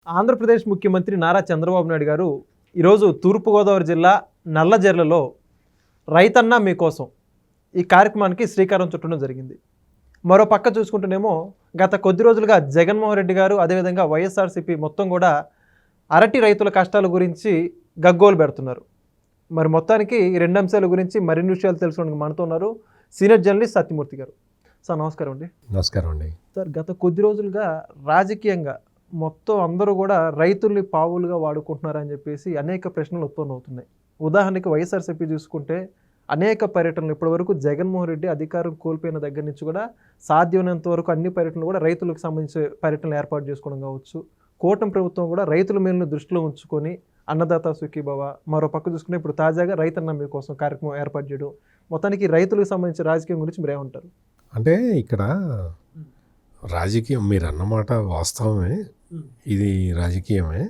ఆంధ్రప్రదేశ్ ముఖ్యమంత్రి నారా చంద్రబాబు నాయుడు గారు ఈరోజు తూర్పుగోదావరి జిల్లా నల్లజర్లలో రైతన్న మీకోసం ఈ కార్యక్రమానికి శ్రీకారం చుట్టడం జరిగింది. మరో పక్క చూసుకుంటేనేమో గత కొద్ది రోజులుగా జగన్మోహన్ రెడ్డి గారు అదేవిధంగా వైఎస్ఆర్సీపీ మొత్తం కూడా అరటి రైతుల కష్టాల గురించి గగ్గోలు పెడుతున్నారు. మరి మొత్తానికి ఈ రెండు అంశాల గురించి మరిన్ని విషయాలు తెలుసుకోవడానికి మనతో ఉన్నారు సీనియర్ జర్నలిస్ట్ సత్యమూర్తి గారు. సార్ నమస్కారం అండి. నమస్కారం అండి. సార్ గత కొద్ది రోజులుగా రాజకీయంగా మొత్తం అందరూ కూడా రైతుల్ని పావులుగా వాడుకుంటున్నారని చెప్పేసి అనేక ప్రశ్నలు ఉత్పన్నమవుతున్నాయి. ఉదాహరణకి వైఎస్ఆర్సీపీ చూసుకుంటే అనేక పర్యటనలు ఇప్పటివరకు జగన్మోహన్ రెడ్డి అధికారం కోల్పోయిన దగ్గర నుంచి కూడా సాధ్యమైనంత వరకు అన్ని పర్యటనలు కూడా రైతులకు సంబంధించిన పర్యటనలు ఏర్పాటు చేసుకోవడం కావచ్చు. కూటమి ప్రభుత్వం కూడా రైతుల మేలును దృష్టిలో ఉంచుకొని అన్నదాత సుఖీభవ, మరో పక్క చూసుకుంటే ఇప్పుడు తాజాగా రైతన్న మీకోసం కార్యక్రమం ఏర్పాటు చేయడం, మొత్తానికి రైతులకు సంబంధించిన రాజకీయం గురించి మీరు ఏమంటారు? అంటే ఇక్కడ రాజకీయం మీరు అన్నమాట వాస్తవమే, ఇది రాజకీయమే.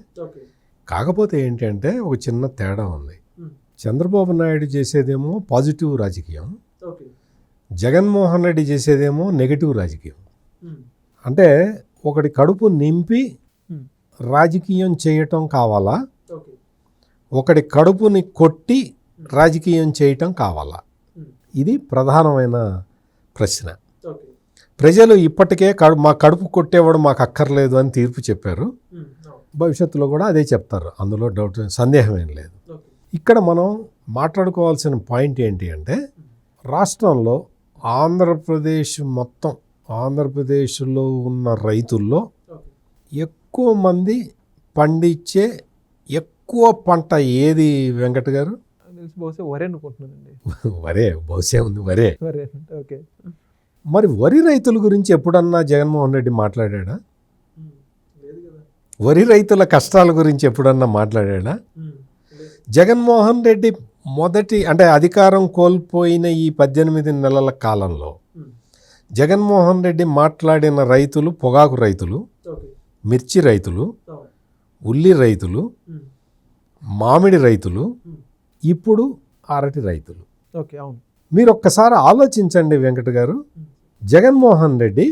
కాకపోతే ఏంటంటే ఒక చిన్న తేడా ఉంది. చంద్రబాబు నాయుడు చేసేదేమో పాజిటివ్ రాజకీయం, జగన్మోహన్ రెడ్డి చేసేదేమో నెగటివ్ రాజకీయం. అంటే ఒకటి కడుపు నింపి రాజకీయం చేయటం కావాలా, ఒకటి కడుపుని కొట్టి రాజకీయం చేయటం కావాలా? ఇది ప్రధానమైన ప్రశ్న. ప్రజలు ఇప్పటికే మా కడుపు కొట్టేవాడు మాకు అక్కర్లేదు అని తీర్పు చెప్పారు. భవిష్యత్తులో కూడా అదే చెప్తారు, అందులో డౌట్ సందేహం ఏం లేదు. ఇక్కడ మనం మాట్లాడుకోవాల్సిన పాయింట్ ఏంటి అంటే, రాష్ట్రంలో ఆంధ్రప్రదేశ్ మొత్తం ఆంధ్రప్రదేశ్లో ఉన్న రైతుల్లో ఎక్కువ మంది పండించే ఎక్కువ పంట ఏది వెంకట గారు? బహుశా వరి అనుకుంటున్నానండి. వరే, బహుశా ఉంది వరే. ఓకే. మరి వరి రైతుల గురించి ఎప్పుడన్నా జగన్మోహన్ రెడ్డి మాట్లాడా? వరి రైతుల కష్టాల గురించి ఎప్పుడన్నా మాట్లాడా? జగన్మోహన్ రెడ్డి అంటే అధికారం కోల్పోయిన ఈ 18 నెలల కాలంలో జగన్మోహన్ రెడ్డి మాట్లాడిన రైతులు పొగాకు రైతులు, మిర్చి రైతులు, ఉల్లి రైతులు, మామిడి రైతులు, ఇప్పుడు అరటి రైతులు. ఓకే, అవును. మీరు ఒక్కసారి ఆలోచించండి వెంకట గారు, జగన్మోహన్ రెడ్డి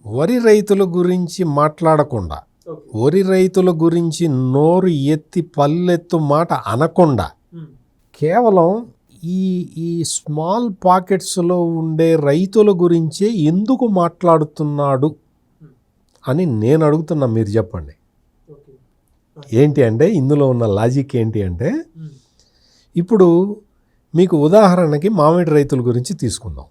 వరి రైతుల గురించి మాట్లాడకుండా, వరి రైతుల గురించి నోరు ఎత్తి పల్లెత్తు మాట అనకుండా కేవలం ఈ స్మాల్ పాకెట్స్లో ఉండే రైతుల గురించే ఎందుకు మాట్లాడుతున్నాడు అని నేను అడుగుతున్నా. మీరు చెప్పండి ఏంటి అంటే, ఇందులో ఉన్న లాజిక్ ఏంటి అంటే, ఇప్పుడు మీకు ఉదాహరణకి మామిడి రైతుల గురించి తీసుకుందాం.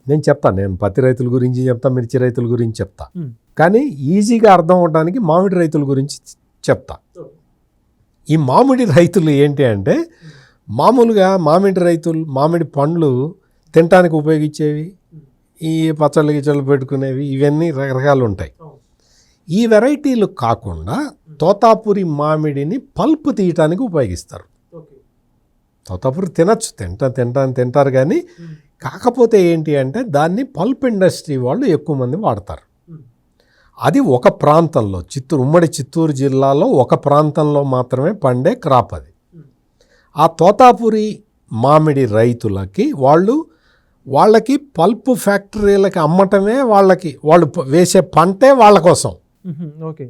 నేను చెప్తాను, నేను పత్తి రైతుల గురించి చెప్తా, మిర్చి రైతుల గురించి చెప్తా, కానీ ఈజీగా అర్థం అవడానికి మామిడి రైతుల గురించి చెప్తా. ఈ మామిడి రైతులు ఏంటి అంటే, మామూలుగా మామిడి రైతులు మామిడి పండ్లు తినడానికి ఉపయోగించేవి, ఈ పచ్చళ్ళు గిచ్చళ్ళు పెట్టుకునేవి, ఇవన్నీ రకరకాలు ఉంటాయి. ఈ వెరైటీలు కాకుండా తోతాపురి మామిడిని పల్ప్ తీయటానికి ఉపయోగిస్తారు. తోతాపురి తినచ్చు, తింటారు కానీ కాకపోతే ఏంటి అంటే దాన్ని పల్ప్ ఇండస్ట్రీ వాళ్ళు ఎక్కువ మంది వాడతారు. అది ఒక ప్రాంతంలో, ఉమ్మడి చిత్తూరు జిల్లాలో ఒక ప్రాంతంలో మాత్రమే పండే క్రాప్ అది. ఆ తోతాపురి మామిడి రైతులకి వాళ్ళకి పల్ప్ ఫ్యాక్టరీలకి అమ్మటమే, వాళ్ళు వేసే పంటే వాళ్ళ కోసం. ఓకే,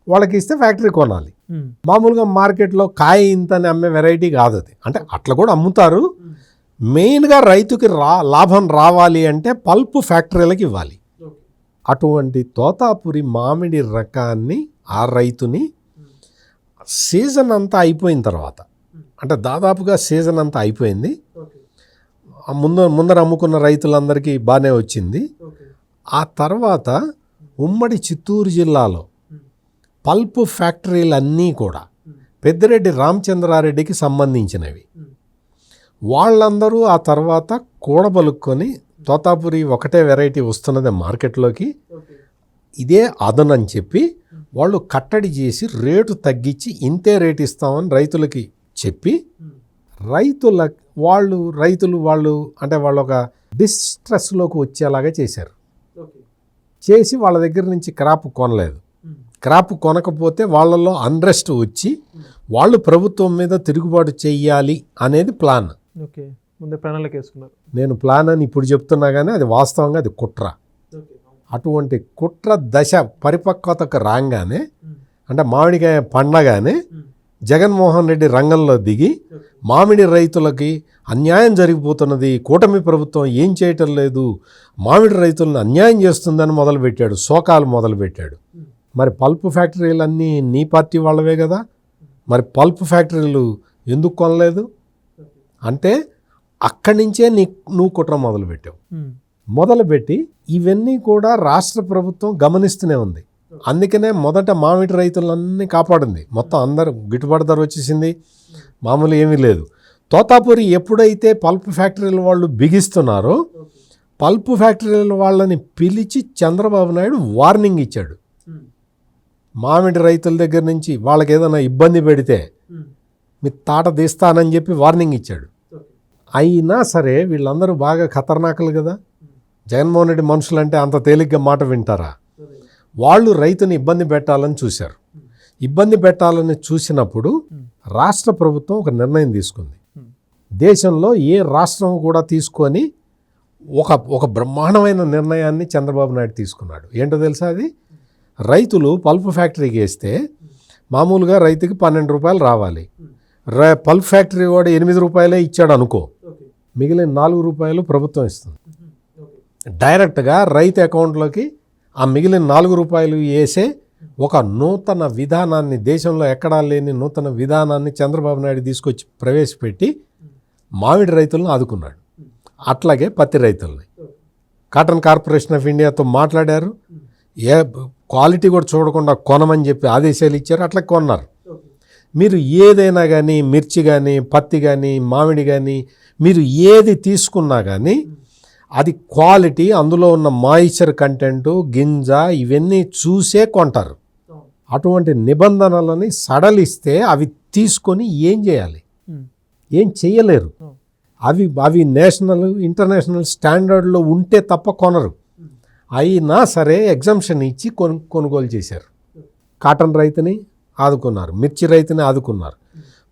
వాళ్ళకి ఇస్తే ఫ్యాక్టరీ కొనాలి. మామూలుగా మార్కెట్లో కాయ ఇంతని అమ్మే వెరైటీ కాదు అది. అంటే అట్లా కూడా అమ్ముతారు. మెయిన్గా రైతుకి లాభం రావాలి అంటే పల్ప్ ఫ్యాక్టరీలకు ఇవ్వాలి. అటువంటి తోతాపురి మామిడి రకాన్ని ఆ రైతుని సీజన్ అంతా అయిపోయిన తర్వాత, అంటే దాదాపుగా సీజన్ అంతా అయిపోయింది, ముందర అమ్ముకున్న రైతులందరికీ బాగానే వచ్చింది. ఆ తర్వాత ఉమ్మడి చిత్తూరు జిల్లాలో పల్ప్ ఫ్యాక్టరీలన్నీ కూడా పెద్దిరెడ్డి రామచంద్రారెడ్డికి సంబంధించినవి. వాళ్ళందరూ ఆ తర్వాత కూడబలుక్కొని తోతాపురి ఒకటే వెరైటీ వస్తున్నది మార్కెట్లోకి, ఇదే అదనని చెప్పి వాళ్ళు కట్టడి చేసి రేటు తగ్గించి ఇంతే రేటు ఇస్తామని రైతులకి చెప్పి రైతులు అంటే వాళ్ళు ఒక డిస్ట్రెస్లోకి వచ్చేలాగా చేశారు. చేసి వాళ్ళ దగ్గర నుంచి క్రాప్ కొనలేదు. క్రాప్ కొనకపోతే వాళ్ళలో అన్రెస్ట్ వచ్చి వాళ్ళు ప్రభుత్వం మీద తిరుగుబాటు చెయ్యాలి అనేది ప్లాన్. ఓకే, ముందే ప్రణాళిక వేసుకున్నారు. నేను ప్లాన్ అని ఇప్పుడు చెప్తున్నా కానీ అది వాస్తవంగా అది కుట్ర. అటువంటి కుట్ర దశ పరిపక్వతకు రాగానే అంటే మామిడికాయ పండగానే జగన్మోహన్ రెడ్డి రంగంలో దిగి మామిడి రైతులకి అన్యాయం జరిగిపోతున్నది, కూటమి ప్రభుత్వం ఏం చేయటం లేదు, మామిడి రైతులను అన్యాయం చేస్తుందని మొదలుపెట్టాడు, శోకాలు మొదలుపెట్టాడు. మరి పల్ప్ ఫ్యాక్టరీలన్నీ నీ పార్టీ వాళ్ళవే కదా, మరి పల్ప్ ఫ్యాక్టరీలు ఎందుకు కొనలేదు అంటే అక్కడి నుంచే నువ్వు కుట్ర మొదలుపెట్టావు. మొదలుపెట్టి ఇవన్నీ కూడా రాష్ట్ర ప్రభుత్వం గమనిస్తూనే ఉంది. అందుకనే మొదట మామిడి రైతులన్నీ కాపాడింది. మొత్తం అందరూ గిట్టుబాటు ధర వచ్చేసింది, మామూలు ఏమీ లేదు. తోతాపూరి ఎప్పుడైతే పల్ప్ ఫ్యాక్టరీల వాళ్ళు బిగిస్తున్నారో పల్ప్ ఫ్యాక్టరీల వాళ్ళని పిలిచి చంద్రబాబు నాయుడు వార్నింగ్ ఇచ్చాడు. మామిడి రైతుల దగ్గర నుంచి వాళ్ళకి ఏదైనా ఇబ్బంది పెడితే మీ తాట తీస్తానని చెప్పి వార్నింగ్ ఇచ్చాడు. అయినా సరే వీళ్ళందరూ బాగా ఖతర్నాకులు కదా, జగన్మోహన్ రెడ్డి మనుషులంటే అంత తేలిగ్గా మాట వింటారా? వాళ్ళు రైతుని ఇబ్బంది పెట్టాలని చూశారు. ఇబ్బంది పెట్టాలని చూసినప్పుడు రాష్ట్ర ప్రభుత్వం ఒక నిర్ణయం తీసుకుంది. దేశంలో ఏ రాష్ట్రం కూడా తీసుకొని ఒక బ్రహ్మాండమైన నిర్ణయాన్ని చంద్రబాబు నాయుడు తీసుకున్నాడు. ఏంటో తెలుసా? అది రైతులు పల్ప్ ఫ్యాక్టరీకి వేస్తే మామూలుగా రైతుకి 12 రూపాయలు రావాలి. పల్ప్ ఫ్యాక్టరీ వాడు 8 రూపాయలే ఇచ్చాడు అనుకో, మిగిలిన 4 రూపాయలు ప్రభుత్వం ఇస్తుంది. డైరెక్ట్గా రైతు అకౌంట్లోకి ఆ మిగిలిన 4 రూపాయలు వేసే ఒక నూతన విధానాన్ని, దేశంలో ఎక్కడా లేని నూతన విధానాన్ని చంద్రబాబు నాయుడు తీసుకొచ్చి ప్రవేశపెట్టి మామిడి రైతులను ఆదుకున్నాడు. అట్లాగే పత్తి రైతుల్ని కాటన్ కార్పొరేషన్ ఆఫ్ ఇండియాతో మాట్లాడారు. ఏ క్వాలిటీ కూడా చూడకుండా కొనమని చెప్పి ఆదేశాలు ఇచ్చారు. అట్లా కొన్నారు. మీరు ఏదైనా కానీ మిర్చి కానీ పత్తి కానీ మామిడి కానీ మీరు ఏది తీసుకున్నా కానీ అది క్వాలిటీ, అందులో ఉన్న మాయిశ్చర్ కంటెంట్, గింజ ఇవన్నీ చూసే కొంటారు. అటువంటి నిబంధనలని సడలిస్తే అవి తీసుకొని ఏం చేయాలి? ఏం చేయలేరు. అవి నేషనల్ ఇంటర్నేషనల్ స్టాండర్డ్లో ఉంటే తప్ప కొనరు. అయినా సరే ఎగ్జంప్షన్ ఇచ్చి కొనుగోలు చేశారు. కాటన్ రైతుని ఆదుకున్నారు, మిర్చి రైతుని ఆదుకున్నారు.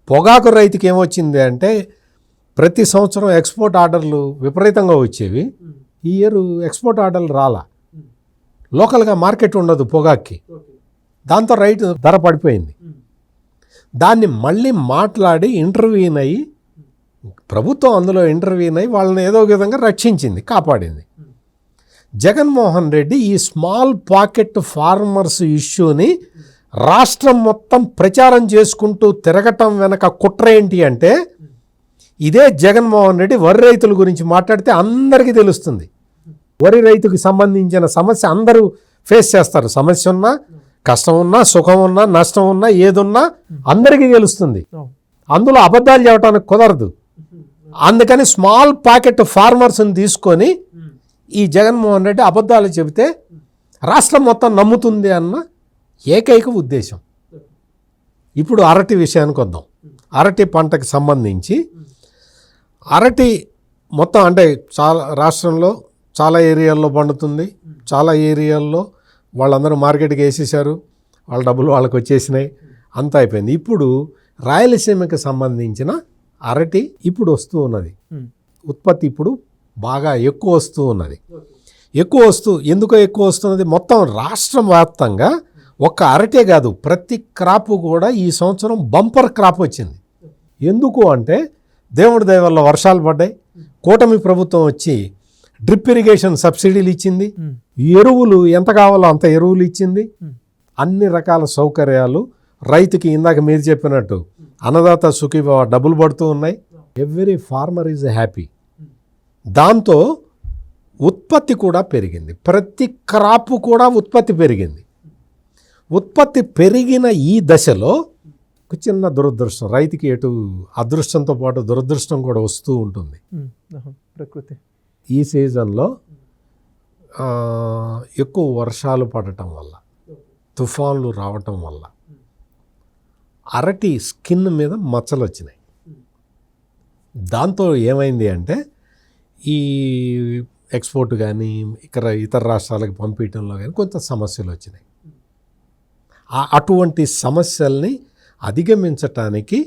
పొగాకు రైతుకి ఏమొచ్చింది అంటే ప్రతి సంవత్సరం ఎక్స్పోర్ట్ ఆర్డర్లు విపరీతంగా వచ్చేవి. ఈ ఇయర్ ఎక్స్పోర్ట్ ఆర్డర్లు రాలా. లోకల్గా మార్కెట్ ఉండదు పొగాక్కి. దాంతో రైతు ధర పడిపోయింది. దాన్ని మళ్ళీ మాట్లాడి ఇంటర్వ్యూన్ అయ్యి ప్రభుత్వం అందులో ఇంటర్వ్యూన్ అయ్యి వాళ్ళని ఏదో విధంగా రక్షించింది, కాపాడింది. జగన్మోహన్ రెడ్డి ఈ స్మాల్ పాకెట్ ఫార్మర్స్ ఇష్యూని రాష్ట్రం మొత్తం ప్రచారం చేసుకుంటూ తిరగటం వెనక కుట్ర ఏంటి అంటే ఇదే జగన్మోహన్ రెడ్డి వరి రైతుల గురించి మాట్లాడితే అందరికీ తెలుస్తుంది. వరి రైతుకి సంబంధించిన సమస్య అందరూ ఫేస్ చేస్తారు. సమస్య ఉన్నా, కష్టం ఉన్నా, సుఖం ఉన్నా, నష్టం ఉన్నా, ఏదున్నా అందరికీ తెలుస్తుంది. అందులో అబద్ధాలు చెప్పడానికి కుదరదు. అందుకని స్మాల్ పాకెట్ ఫార్మర్స్ని తీసుకొని ఈ జగన్మోహన్ రెడ్డి అబద్ధాలు చెబితే రాష్ట్రం మొత్తం నమ్ముతుంది అన్న ఏకైక ఉద్దేశం. ఇప్పుడు అరటి విషయానికి వద్దాం. అరటి పంటకు సంబంధించి అరటి మొత్తం అంటే చాలా రాష్ట్రంలో చాలా ఏరియాల్లో పండుతుంది. చాలా ఏరియాల్లో వాళ్ళందరూ మార్కెట్కి వేసేసారు, వాళ్ళ డబ్బులు వాళ్ళకి వచ్చేసినాయి, అంతా అయిపోయింది. ఇప్పుడు రాయలసీమకి సంబంధించిన అరటి ఇప్పుడు వస్తూ ఉన్నది. ఉత్పత్తి ఇప్పుడు బాగా ఎక్కువ వస్తూ ఉన్నది. ఎందుకో ఎక్కువ వస్తున్నది, మొత్తం రాష్ట్రం వ్యాప్తంగా ఒక్క అరటే కాదు ప్రతి క్రాప్ కూడా ఈ సంవత్సరం బంపర్ క్రాప్ వచ్చింది. ఎందుకు అంటే దేవుడి దయ వల్ల వర్షాలు పడ్డాయి, కూటమి ప్రభుత్వం వచ్చి డ్రిప్ ఇరిగేషన్ సబ్సిడీలు ఇచ్చింది, ఎరువులు ఎంత కావాలో అంత ఎరువులు ఇచ్చింది, అన్ని రకాల సౌకర్యాలు రైతుకి ఇందాక మీరు చెప్పినట్టు అన్నదాత సుఖీభవ డబ్బులు పడుతూ ఉన్నాయి. Every farmer is happy. దాంతో ఉత్పత్తి కూడా పెరిగింది. ప్రతి క్రాప్ కూడా ఉత్పత్తి పెరిగింది. ఉత్పత్తి పెరిగిన ఈ దశలో ఒక చిన్న దురదృష్టం, రైతుకి ఎటు అదృష్టంతో పాటు దురదృష్టం కూడా వస్తూ ఉంటుంది. ప్రకృతి ఈ సీజన్లో ఎక్కువ వర్షాలు పడటం వల్ల, తుఫాన్లు రావటం వల్ల అరటి స్కిన్ మీద మచ్చలు వచ్చినాయి. దాంతో ఏమైంది అంటే ఈ ఎక్స్పోర్ట్ కానీ ఇతర రాష్ట్రాలకు పంపించడంలో కానీ కొంత సమస్యలు వచ్చినాయి. అటువంటి సమస్యల్ని అధిగమించటానికి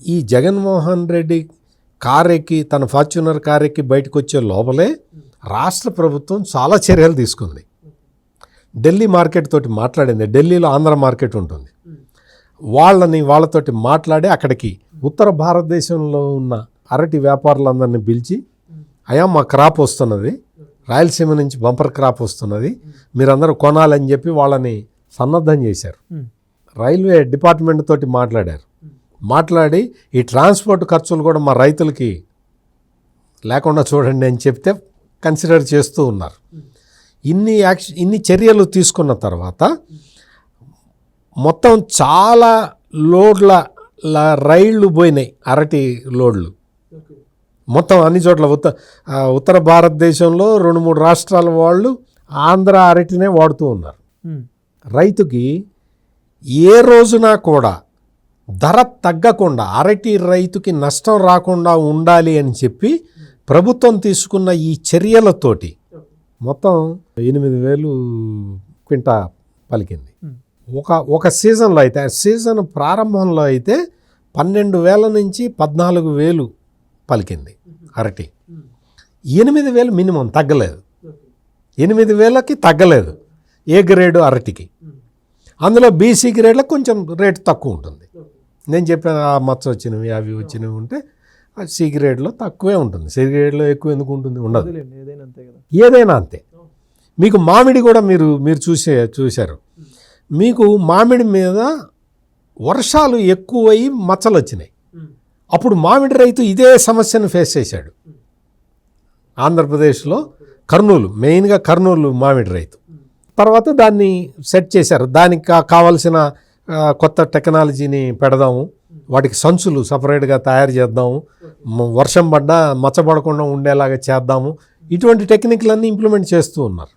ఈ జగన్మోహన్ రెడ్డి కారెక్కి, తన ఫార్చ్యూనర్ కారెక్కి బయటకు వచ్చే లోపలే రాష్ట్ర ప్రభుత్వం చాలా చర్యలు తీసుకుంది. ఢిల్లీ మార్కెట్ తోటి మాట్లాడింది. ఢిల్లీలో ఆంధ్ర మార్కెట్ ఉంటుంది. వాళ్ళతోటి మాట్లాడి అక్కడికి ఉత్తర భారతదేశంలో ఉన్న అరటి వ్యాపారులందరినీ పిలిచి, అయ్యా మా క్రాప్ వస్తున్నది, రాయలసీమ నుంచి బంపర్ క్రాప్ వస్తున్నది, మీరందరూ కొనాలని చెప్పి వాళ్ళని సన్నద్ధం చేశారు. రైల్వే డిపార్ట్మెంట్ తోటి మాట్లాడి ఈ ట్రాన్స్పోర్ట్ ఖర్చులు కూడా మా రైతులకి లేకుండా చూడండి అని చెప్తే కన్సిడర్ చేస్తూ ఉన్నారు. ఇన్ని చర్యలు తీసుకున్న తర్వాత మొత్తం చాలా లోడ్ల రైళ్లు పోయినాయి, అరటి లోడ్లు మొత్తం అన్ని చోట్ల. ఉత్తర భారతదేశంలో 2-3 రాష్ట్రాల వాళ్ళు ఆంధ్ర అరటినే వాడుతూ ఉన్నారు. రైతుకి ఏ రోజున కూడా ధర తగ్గకుండా, అరటి రైతుకి నష్టం రాకుండా ఉండాలి అని చెప్పి ప్రభుత్వం తీసుకున్న ఈ చర్యలతోటి మొత్తం 8,000 క్వింటా పలికింది. ఒక సీజన్లో అయితే, సీజన్ ప్రారంభంలో అయితే 12,000 నుంచి 14,000 పలికింది అరటి. 8,000 మినిమం, తగ్గలేదు. 8,000కి తగ్గలేదు ఏ గ్రేడు అరటికి. అందులో బీసీ గ్రేడ్లో కొంచెం రేటు తక్కువ ఉంటుంది. నేను చెప్పాను ఆ మచ్చ వచ్చినవి అవి వచ్చినవి ఉంటే సి గ్రేడ్లో తక్కువే ఉంటుంది. సి గ్రేడ్లో ఎక్కువ ఎందుకు ఉంటుంది? ఉండదు. ఏదైనా అంతే. మీకు మామిడి కూడా మీరు చూశారు. మీకు మామిడి మీద వర్షాలు ఎక్కువై మచ్చలు వచ్చినాయి. అప్పుడు మామిడి రైతు ఇదే సమస్యను ఫేస్ చేశాడు. ఆంధ్రప్రదేశ్లో మెయిన్గా కర్నూలు మామిడి రైతు. తర్వాత దాన్ని సెట్ చేశారు. దానికి కావాల్సిన కొత్త టెక్నాలజీని పెడదాము, వాటికి సంచులు సపరేట్గా తయారు చేద్దాము, వర్షం పడ్డా మచ్చబడకుండా ఉండేలాగా చేద్దాము, ఇటువంటి టెక్నిక్లన్నీ ఇంప్లిమెంట్ చేస్తూ ఉన్నారు.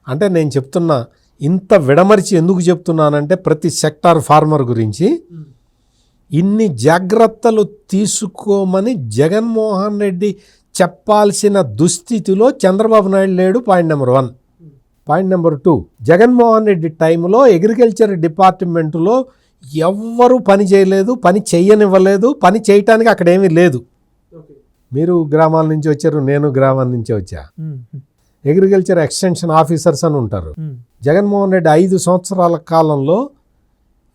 అంటే నేను చెప్తున్నా, ఇంత విడమరిచి ఎందుకు చెప్తున్నానంటే ప్రతి సెక్టార్ ఫార్మర్ గురించి ఇన్ని జాగ్రత్తలు తీసుకోమని జగన్మోహన్ రెడ్డి చెప్పాల్సిన దుస్థితిలో చంద్రబాబు నాయుడు లేడు. Point number 1. Point number 2, Jaganmohan Reddy టైంలో అగ్రికల్చర్ డిపార్ట్మెంటులో ఎవ్వరూ పని చేయలేదు, పని చేయనివ్వలేదు, పని చేయటానికి అక్కడ ఏమీ లేదు. మీరు గ్రామాల నుంచి వచ్చారు, నేను గ్రామాల నుంచి వచ్చా. అగ్రికల్చర్ ఎక్స్టెన్షన్ ఆఫీసర్స్ అని ఉంటారు. జగన్మోహన్ రెడ్డి 5 సంవత్సరాల కాలంలో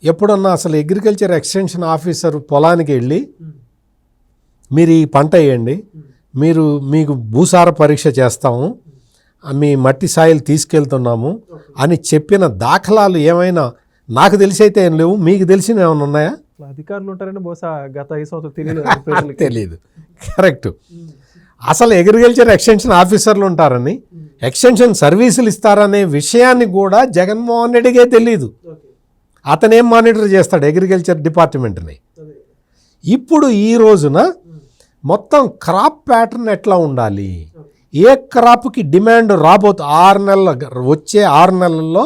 ఎప్పుడన్నా అసలు అగ్రికల్చర్ ఎక్స్టెన్షన్ ఆఫీసర్ పొలానికి వెళ్ళి మీరు ఈ పంట వేయండి, మీకు భూసార పరీక్ష చేస్తాము, మీ మట్టి సాయిలు తీసుకెళ్తున్నాము అని చెప్పిన దాఖలాలు ఏమైనా నాకు తెలిసి అయితే ఏం లేవు. మీకు తెలిసినవి ఏమైనా ఉన్నాయా? అధికారులు ఉంటారని బహుశా గత 5 సంవత్సరాలు తెలియదు. కరెక్ట్. అసలు అగ్రికల్చర్ ఎక్స్టెన్షన్ ఆఫీసర్లు ఉంటారని, ఎక్స్టెన్షన్ సర్వీసులు ఇస్తారనే విషయాన్ని కూడా జగన్మోహన్ రెడ్డికే తెలియదు. అతనేం మానిటర్ చేస్తాడు అగ్రికల్చర్ డిపార్ట్మెంట్ని. ఇప్పుడు ఈ రోజున మొత్తం క్రాప్ ప్యాటర్న్ ఎట్లా ఉండాలి, ఏ క్రాప్కి డిమాండ్ వచ్చే 6 నెలల్లో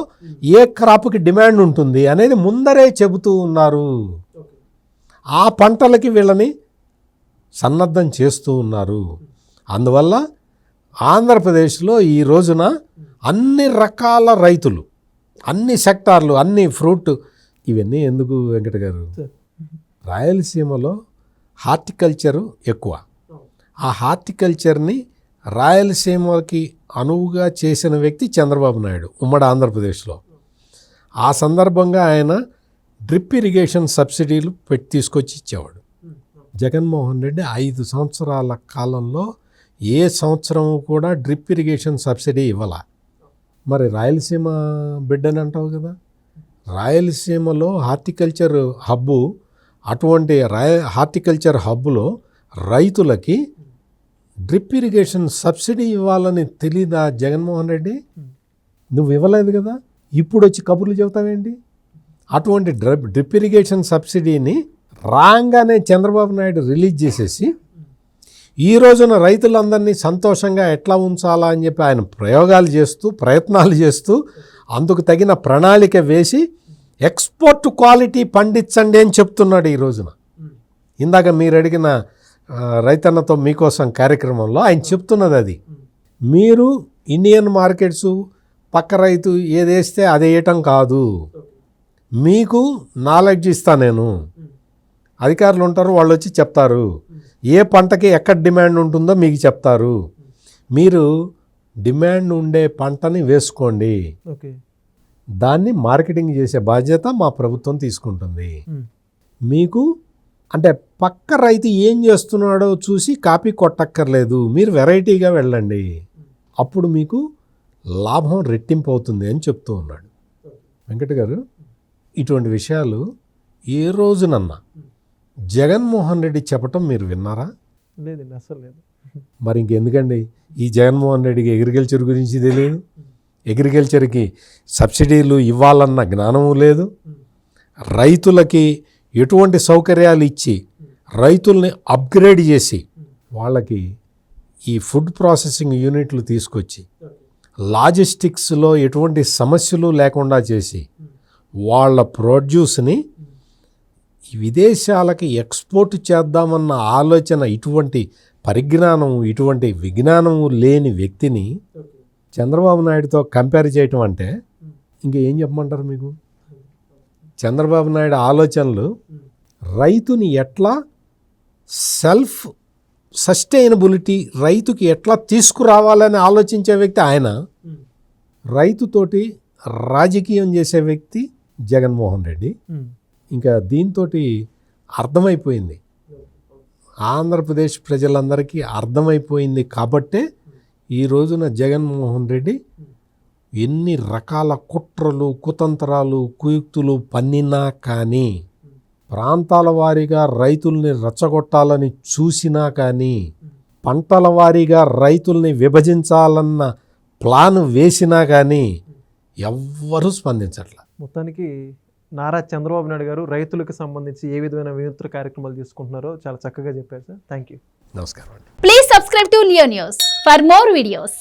ఏ క్రాప్కి డిమాండ్ ఉంటుంది అనేది ముందరే చెబుతూ ఉన్నారు. ఆ పంటలకి వీళ్ళని సన్నద్ధం చేస్తూ ఉన్నారు. అందువల్ల ఆంధ్రప్రదేశ్లో ఈ రోజున అన్ని రకాల రైతులు, అన్ని సెక్టార్లు, అన్ని ఫ్రూట్, ఇవన్నీ ఎందుకు వెంకట గారు, రాయలసీమలో హార్టికల్చరు ఎక్కువ. ఆ హార్టికల్చర్ని రాయలసీమకి అనువుగా చేసిన వ్యక్తి చంద్రబాబు నాయుడు ఉమ్మడి ఆంధ్రప్రదేశ్లో. ఆ సందర్భంగా ఆయన డ్రిప్ ఇరిగేషన్ సబ్సిడీలు తీసుకొచ్చి ఇచ్చేవాడు. జగన్మోహన్ రెడ్డి 5 సంవత్సరాల కాలంలో ఏ సంవత్సరం కూడా డ్రిప్ ఇరిగేషన్ సబ్సిడీ ఇవ్వాల. మరి రాయలసీమ బిడ్డని అంటావు కదా, రాయలసీమలో హార్టికల్చర్ హబ్బు, అటువంటి హార్టికల్చర్ హబ్బులో రైతులకి డ్రిప్ ఇరిగేషన్ సబ్సిడీ ఇవ్వాలని తెలీదా జగన్మోహన్ రెడ్డి? నువ్వు ఇవ్వలేదు కదా, ఇప్పుడు వచ్చి కబుర్లు చెబుతావేంటి? అటువంటి డ్రిప్ ఇరిగేషన్ సబ్సిడీని రాగానే చంద్రబాబు నాయుడు రిలీజ్ చేసేసి ఈ రోజున రైతులందరినీ సంతోషంగా ఎట్లా ఉంచాలా అని చెప్పి ఆయన ప్రయత్నాలు చేస్తూ అందుకు తగిన ప్రణాళిక వేసి ఎక్స్పోర్ట్ క్వాలిటీ పండించండి అని చెప్తున్నాడు ఈ రోజున. ఇందాక మీరు అడిగిన రైతన్నతో మీకోసం కార్యక్రమంలో ఆయన చెప్తున్నది అది. మీరు ఇండియన్ మార్కెట్స్ పక్క రైతు ఏది వేస్తే అది వేయటం కాదు, మీకు నాలెడ్జ్ ఇస్తా నేను. అధికారులు ఉంటారు, వాళ్ళు వచ్చి చెప్తారు ఏ పంటకి ఎక్కడ డిమాండ్ ఉంటుందో మీకు చెప్తారు. మీరు డిమాండ్ ఉండే పంటని వేసుకోండి, ఓకే. దాన్ని మార్కెటింగ్ చేసే బాధ్యత మా ప్రభుత్వం తీసుకుంటుంది. మీకు అంటే పక్క రైతు ఏం చేస్తున్నాడో చూసి కాపీ కొట్టక్కర్లేదు, మీరు వెరైటీగా వెళ్ళండి, అప్పుడు మీకు లాభం రెట్టింపు అవుతుంది అని చెప్తూ ఉన్నాడు. వెంకట గారు, ఇటువంటి విషయాలు ఏ రోజునన్నా జగన్మోహన్ రెడ్డి చెప్పటం మీరు విన్నారా? లేదండి, అసలు లేదు. మరి ఇంకెందుకండి ఈ జగన్మోహన్ రెడ్డికి అగ్రికల్చర్ గురించి తెలియదు, అగ్రికల్చర్కి సబ్సిడీలు ఇవ్వాలన్న జ్ఞానము లేదు, రైతులకి ఎటువంటి సౌకర్యాలు ఇచ్చి రైతుల్ని అప్గ్రేడ్ చేసి వాళ్ళకి ఈ ఫుడ్ ప్రాసెసింగ్ యూనిట్లు తీసుకొచ్చి లాజిస్టిక్స్లో ఎటువంటి సమస్యలు లేకుండా చేసి వాళ్ళ ప్రొడ్యూస్ని విదేశాలకి ఎక్స్పోర్ట్ చేద్దామన్న ఆలోచన, ఇటువంటి పరిజ్ఞానం, ఇటువంటి విజ్ఞానము లేని వ్యక్తిని చంద్రబాబు నాయుడుతో కంపేర్ చేయటం అంటే ఇంకేం చెప్పమంటారు మీకు? చంద్రబాబు నాయుడు ఆలోచనలు రైతుని ఎట్లా సెల్ఫ్ సస్టైనబిలిటీ, రైతుకి ఎట్లా తీసుకురావాలని ఆలోచించే వ్యక్తి ఆయన. రైతుతోటి రాజకీయం చేసే వ్యక్తి జగన్మోహన్ రెడ్డి. ఇంకా దీంతో అర్థమైపోయింది, ఆంధ్రప్రదేశ్ ప్రజలందరికీ అర్థమైపోయింది. కాబట్టే ఈ రోజున జగన్మోహన్ రెడ్డి ఎన్ని రకాల కుట్రలు, కుతంత్రాలు, కుయుక్తులు పన్నినా కానీ, ప్రాంతాల వారీగా రైతుల్ని రెచ్చగొట్టాలని చూసినా కానీ, పంటల వారీగా రైతుల్ని విభజించాలన్న ప్లాన్ వేసినా కానీ ఎవ్వరూ స్పందించట్ల. మొత్తానికి నారా చంద్రబాబు నాయుడు గారు రైతులకు సంబంధించి ఏ విధమైన వినూత్న కార్యక్రమాలు తీసుకుంటున్నారో చాలా చక్కగా చెప్పారు సార్. Thank you. నమస్కారం అండి. Please subscribe to Leo News for more videos.